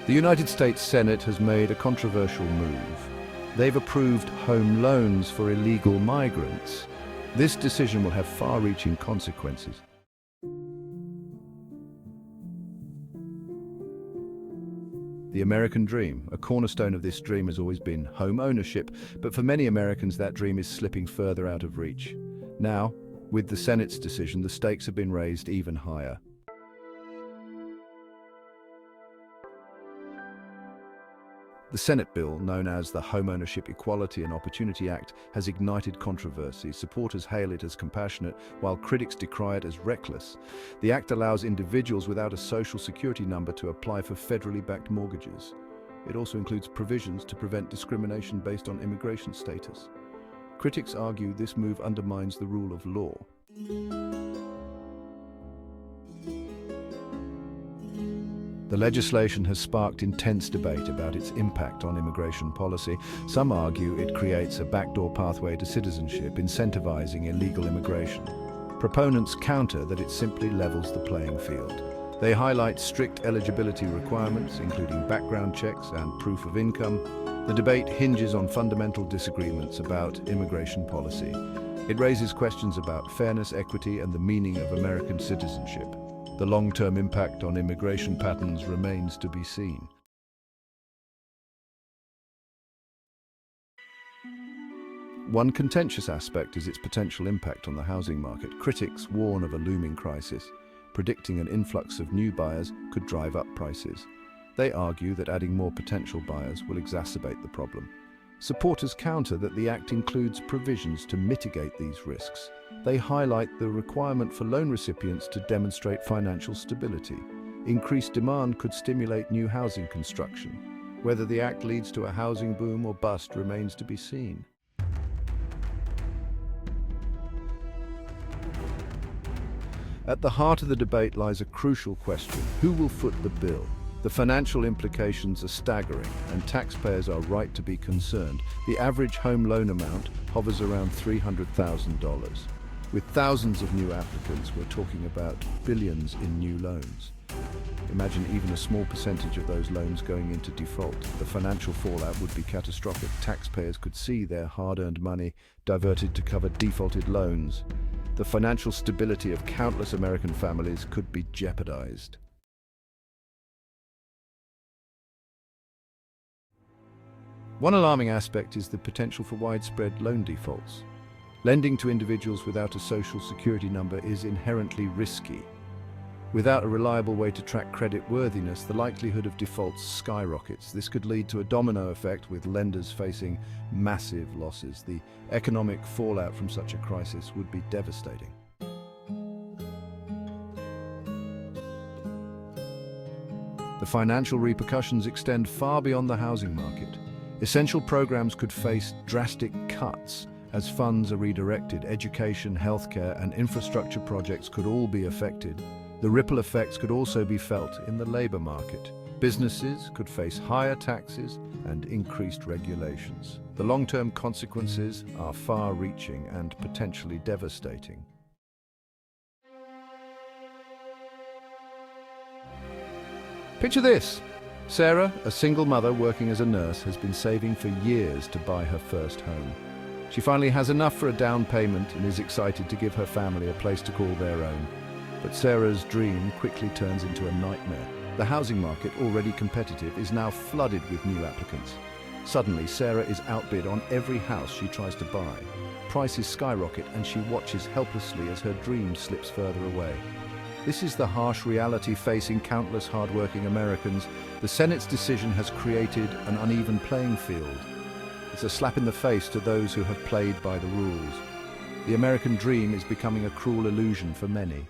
The United States Senate has made a controversial move. They've approved home loans for illegal migrants. This decision will have far-reaching consequences. The American dream. A cornerstone of this dream has always been home ownership, but for many Americans that dream is slipping further out of reach. Now, with the Senate's decision, the stakes have been raised even higher. The Senate bill, known as the Homeownership Equality and Opportunity Act, has ignited controversy. Supporters hail it as compassionate, while critics decry it as reckless. The act allows individuals without a social security number to apply for federally backed mortgages. It also includes provisions to prevent discrimination based on immigration status. Critics argue this move undermines the rule of law. The legislation has sparked intense debate about its impact on immigration policy. Some argue it creates a backdoor pathway to citizenship, incentivizing illegal immigration. Proponents counter that it simply levels the playing field. They highlight strict eligibility requirements, including background checks and proof of income. The debate hinges on fundamental disagreements about immigration policy. It raises questions about fairness, equity, and the meaning of American citizenship. The long-term impact on immigration patterns remains to be seen. One contentious aspect is its potential impact on the housing market. Critics warn of a looming crisis, predicting an influx of new buyers could drive up prices. They argue that adding more potential buyers will exacerbate the problem. Supporters counter that the Act includes provisions to mitigate these risks. They highlight the requirement for loan recipients to demonstrate financial stability. Increased demand could stimulate new housing construction. Whether the Act leads to a housing boom or bust remains to be seen. At the heart of the debate lies a crucial question: who will foot the bill? The financial implications are staggering, and taxpayers are right to be concerned. The average home loan amount hovers around $300,000. With thousands of new applicants, we're talking about billions in new loans. Imagine even a small percentage of those loans going into default. The financial fallout would be catastrophic. Taxpayers could see their hard-earned money diverted to cover defaulted loans. The financial stability of countless American families could be jeopardized. One alarming aspect is the potential for widespread loan defaults. Lending to individuals without a social security number is inherently risky. Without a reliable way to track credit worthiness, the likelihood of defaults skyrockets. This could lead to a domino effect, with lenders facing massive losses. The economic fallout from such a crisis would be devastating. The financial repercussions extend far beyond the housing market. Essential programs could face drastic cuts as funds are redirected. Education, healthcare, and infrastructure projects could all be affected. The ripple effects could also be felt in the labor market. Businesses could face higher taxes and increased regulations. The long-term consequences are far-reaching and potentially devastating. Picture this. Sarah, a single mother working as a nurse, has been saving for years to buy her first home. She finally has enough for a down payment and is excited to give her family a place to call their own. But Sarah's dream quickly turns into a nightmare. The housing market, already competitive, is now flooded with new applicants. Suddenly, Sarah is outbid on every house she tries to buy. Prices skyrocket and she watches helplessly as her dream slips further away. This is the harsh reality facing countless hardworking Americans. The Senate's decision has created an uneven playing field. It's a slap in the face to those who have played by the rules. The American dream is becoming a cruel illusion for many.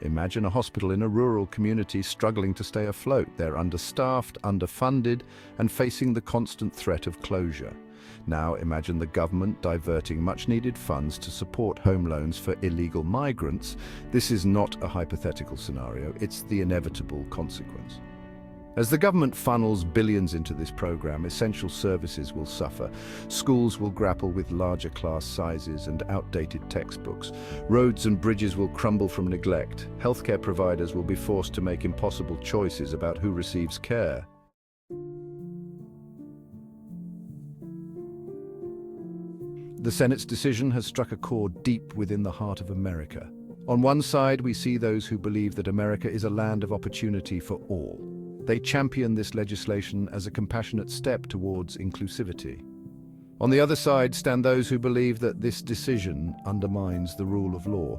Imagine a hospital in a rural community struggling to stay afloat. They're understaffed, underfunded, and facing the constant threat of closure. Now imagine the government diverting much-needed funds to support home loans for illegal migrants. This is not a hypothetical scenario, it's the inevitable consequence. As the government funnels billions into this program, essential services will suffer. Schools will grapple with larger class sizes and outdated textbooks. Roads and bridges will crumble from neglect. Healthcare providers will be forced to make impossible choices about who receives care. The Senate's decision has struck a chord deep within the heart of America. On one side, we see those who believe that America is a land of opportunity for all. They champion this legislation as a compassionate step towards inclusivity. On the other side stand those who believe that this decision undermines the rule of law.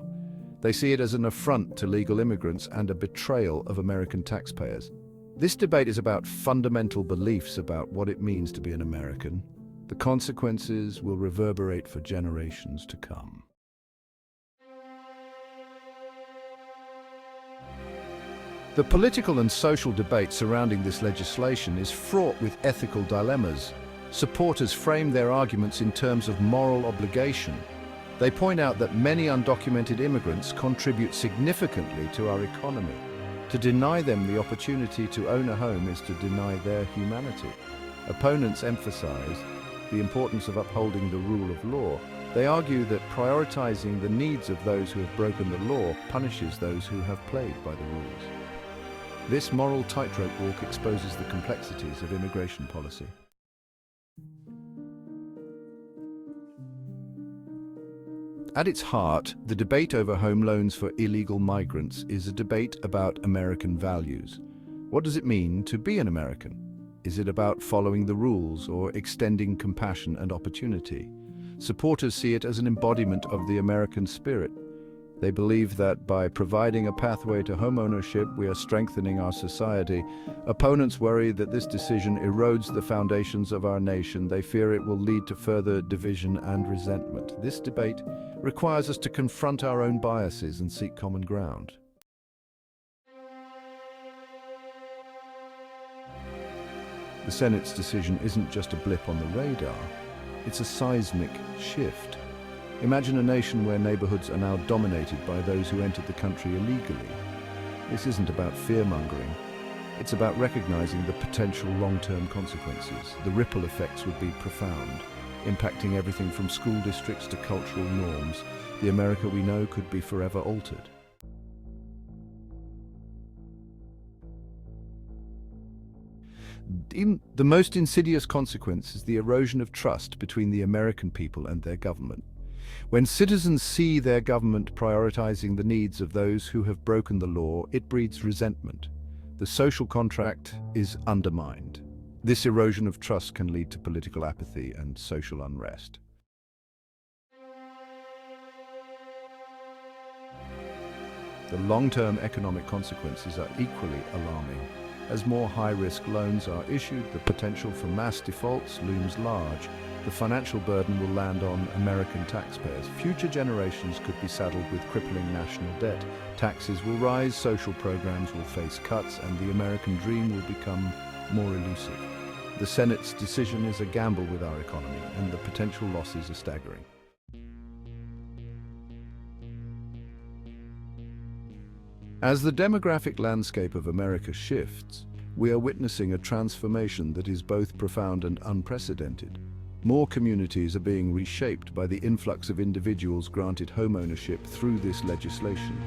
They see it as an affront to legal immigrants and a betrayal of American taxpayers. This debate is about fundamental beliefs about what it means to be an American. The consequences will reverberate for generations to come. The political and social debate surrounding this legislation is fraught with ethical dilemmas. Supporters frame their arguments in terms of moral obligation. They point out that many undocumented immigrants contribute significantly to our economy. To deny them the opportunity to own a home is to deny their humanity. Opponents emphasize the importance of upholding the rule of law. They argue that prioritizing the needs of those who have broken the law punishes those who have played by the rules. This moral tightrope walk exposes the complexities of immigration policy. At its heart, the debate over home loans for illegal migrants is a debate about American values. What does it mean to be an American? Is it about following the rules or extending compassion and opportunity? Supporters see it as an embodiment of the American spirit. They believe that by providing a pathway to homeownership, we are strengthening our society. Opponents worry that this decision erodes the foundations of our nation. They fear it will lead to further division and resentment. This debate requires us to confront our own biases and seek common ground. The Senate's decision isn't just a blip on the radar, it's a seismic shift. Imagine a nation where neighborhoods are now dominated by those who entered the country illegally. This isn't about fear-mongering. It's about recognizing the potential long-term consequences. The ripple effects would be profound, impacting everything from school districts to cultural norms. The America we know could be forever altered. The most insidious consequence is the erosion of trust between the American people and their government. When citizens see their government prioritizing the needs of those who have broken the law, it breeds resentment. The social contract is undermined. This erosion of trust can lead to political apathy and social unrest. The long-term economic consequences are equally alarming. As more high-risk loans are issued, the potential for mass defaults looms large. The financial burden will land on American taxpayers. Future generations could be saddled with crippling national debt. Taxes will rise, social programs will face cuts, and the American dream will become more elusive. The Senate's decision is a gamble with our economy, and the potential losses are staggering. As the demographic landscape of America shifts, we are witnessing a transformation that is both profound and unprecedented. More communities are being reshaped by the influx of individuals granted homeownership through this legislation,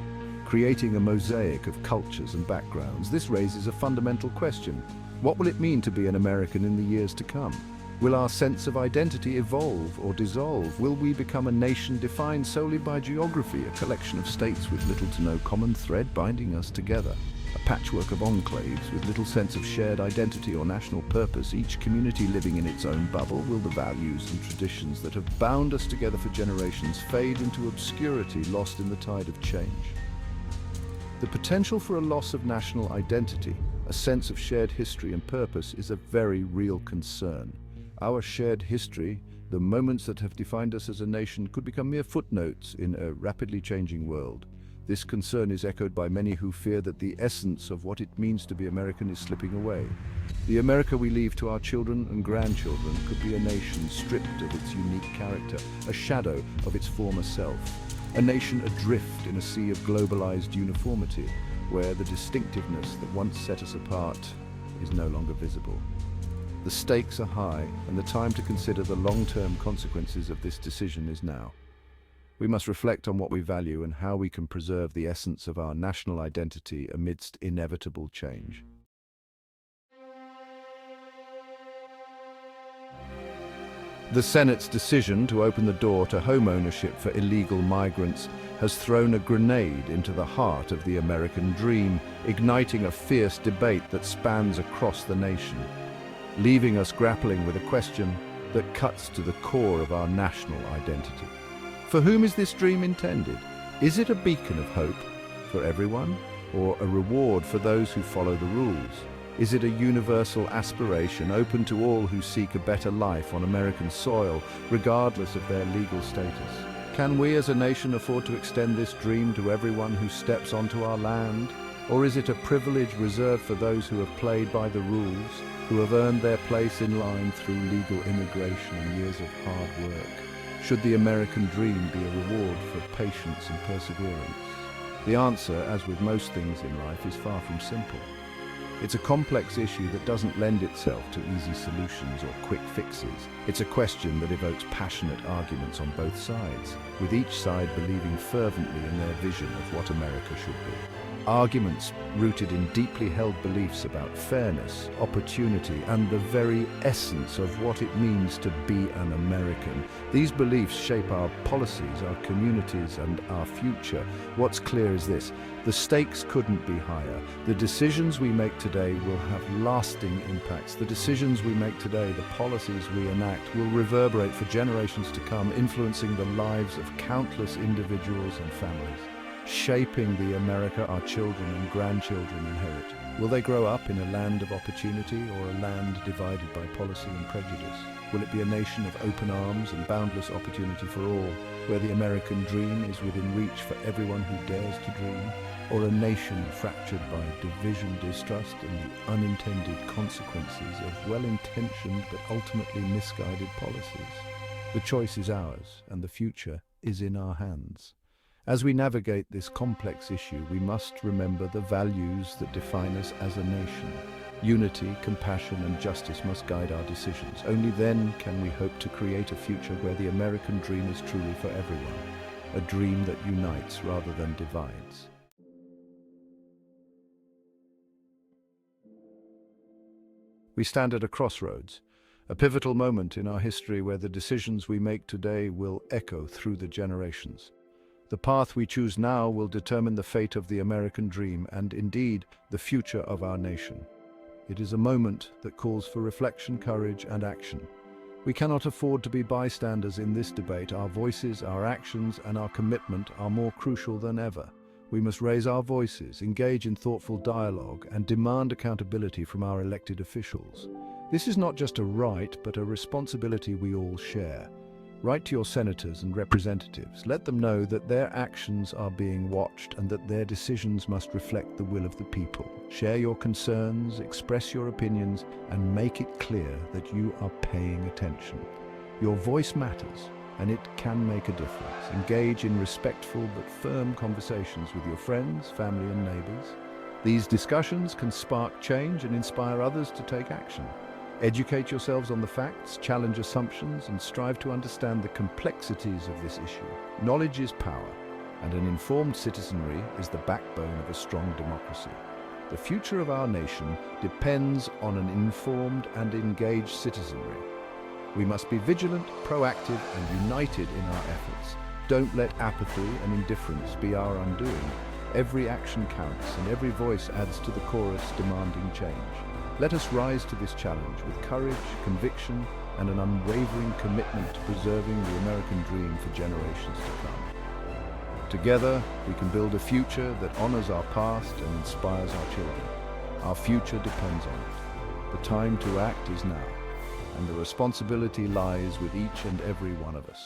creating a mosaic of cultures and backgrounds. This raises a fundamental question. What will it mean to be an American in the years to come? Will our sense of identity evolve or dissolve? Will we become a nation defined solely by geography, a collection of states with little to no common thread binding us together? A patchwork of enclaves with little sense of shared identity or national purpose, each community living in its own bubble? Will the values and traditions that have bound us together for generations fade into obscurity, lost in the tide of change? The potential for a loss of national identity, a sense of shared history and purpose, is a very real concern. Our shared history, the moments that have defined us as a nation, could become mere footnotes in a rapidly changing world. This concern is echoed by many who fear that the essence of what it means to be American is slipping away. The America we leave to our children and grandchildren could be a nation stripped of its unique character, a shadow of its former self, a nation adrift in a sea of globalized uniformity, where the distinctiveness that once set us apart is no longer visible. The stakes are high, and the time to consider the long-term consequences of this decision is now. We must reflect on what we value and how we can preserve the essence of our national identity amidst inevitable change. The Senate's decision to open the door to home ownership for illegal migrants has thrown a grenade into the heart of the American dream, igniting a fierce debate that spans across the nation, leaving us grappling with a question that cuts to the core of our national identity. For whom is this dream intended? Is it a beacon of hope for everyone, or a reward for those who follow the rules? Is it a universal aspiration open to all who seek a better life on American soil, regardless of their legal status? Can we as a nation afford to extend this dream to everyone who steps onto our land? Or is it a privilege reserved for those who have played by the rules, who have earned their place in line through legal immigration and years of hard work? Should the American dream be a reward for patience and perseverance? The answer, as with most things in life, is far from simple. It's a complex issue that doesn't lend itself to easy solutions or quick fixes. It's a question that evokes passionate arguments on both sides, with each side believing fervently in their vision of what America should be. Arguments rooted in deeply held beliefs about fairness, opportunity, and the very essence of what it means to be an American. These beliefs shape our policies, our communities, and our future. What's clear is this: the stakes couldn't be higher. The decisions we make today will have lasting impacts. The decisions we make today, the policies we enact, will reverberate for generations to come, influencing the lives of countless individuals and families, shaping the America our children and grandchildren inherit. Will they grow up in a land of opportunity or a land divided by policy and prejudice? Will it be a nation of open arms and boundless opportunity for all, where the American dream is within reach for everyone who dares to dream? Or a nation fractured by division, distrust, and the unintended consequences of well-intentioned but ultimately misguided policies? The choice is ours, and the future is in our hands. As we navigate this complex issue, we must remember the values that define us as a nation. Unity, compassion, and justice must guide our decisions. Only then can we hope to create a future where the American dream is truly for everyone, a dream that unites rather than divides. We stand at a crossroads, a pivotal moment in our history where the decisions we make today will echo through the generations. The path we choose now will determine the fate of the American dream and, indeed, the future of our nation. It is a moment that calls for reflection, courage, and action. We cannot afford to be bystanders in this debate. Our voices, our actions, and our commitment are more crucial than ever. We must raise our voices, engage in thoughtful dialogue, and demand accountability from our elected officials. This is not just a right, but a responsibility we all share. Write to your senators and representatives. Let them know that their actions are being watched and that their decisions must reflect the will of the people. Share your concerns, express your opinions, and make it clear that you are paying attention. Your voice matters, and it can make a difference. Engage in respectful but firm conversations with your friends, family, and neighbors. These discussions can spark change and inspire others to take action. Educate yourselves on the facts, challenge assumptions, and strive to understand the complexities of this issue. Knowledge is power, and an informed citizenry is the backbone of a strong democracy. The future of our nation depends on an informed and engaged citizenry. We must be vigilant, proactive, and united in our efforts. Don't let apathy and indifference be our undoing. Every action counts, and every voice adds to the chorus demanding change. Let us rise to this challenge with courage, conviction, and an unwavering commitment to preserving the American dream for generations to come. Together, we can build a future that honors our past and inspires our children. Our future depends on it. The time to act is now, and the responsibility lies with each and every one of us.